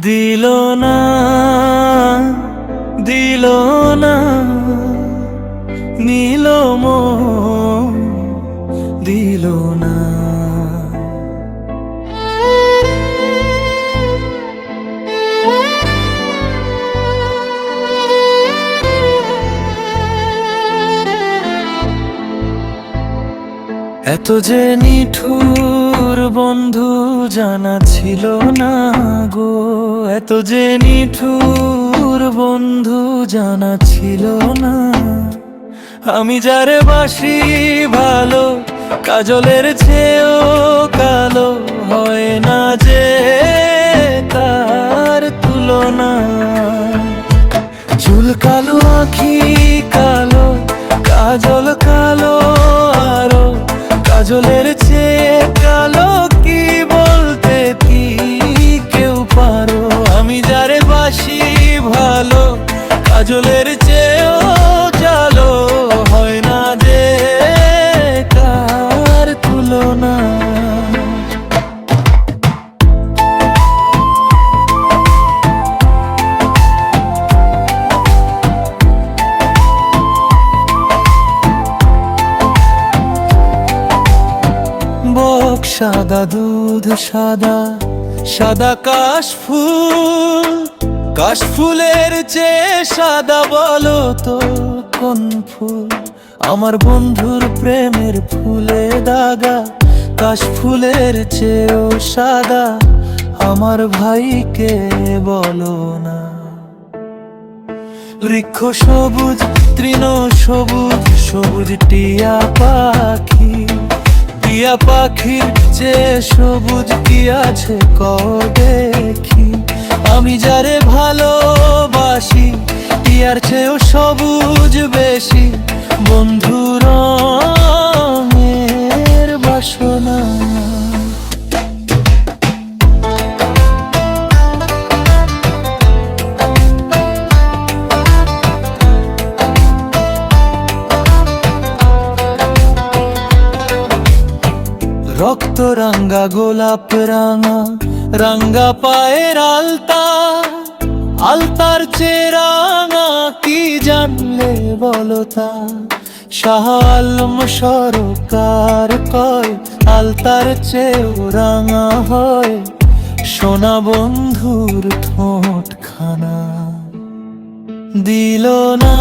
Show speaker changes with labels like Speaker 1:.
Speaker 1: দিল না, দিল না, নিল মন, দিল না। এত যে নিঠুর বন্ধু জানা ছিল না গো, এত যে নিঠুর বন্ধু জানা ছিল না। আমি যারে বাসি ভালো, কাজলের চেয়েও কালো, হয় না যে তার তুলনা। চুল কালো, আঁখি কালো, কাজল কালো, আরো কাজলের চেয়ে কালো কি বলতে কি কেউ পারো। আমি যারে বাসি ভালো, কাজলের চেয়েও জালো, হয় না যে কার তুলনা। বক সাদা, দুধ সাদা, সাদা কাশফুল, কাশফুলের চেয়ে সাদা বলো তো কোন ফুল? আমার বন্ধুর প্রেমের ফুলে দাগা, কাশফুলের চেয়েও সাদা, আমার ভাইকে বলো না। বৃক্ষ সবুজ, তৃণ সবুজ, সবুজ টিয়া পাখি, টিয়া পাখির চেয়ে সবুজ কি আছে ক দেখি। আমি যারে ভালোবাসি টিয়ার চেয়েও সবুজ বেশি, বন্ধু রঙের বাসনা। রক্ত রাঙ্গা, গোলাপ রাঙা, রাঙ্গা পায়ের আলতা, আলতার চেয়ে রাঙা কি জানলে বলো তা? শাহ আলম সরকার কয় আলতার চেয়েও রাঙা হয় সোনা বন্ধুর ঠোঁট খানা। দিল না,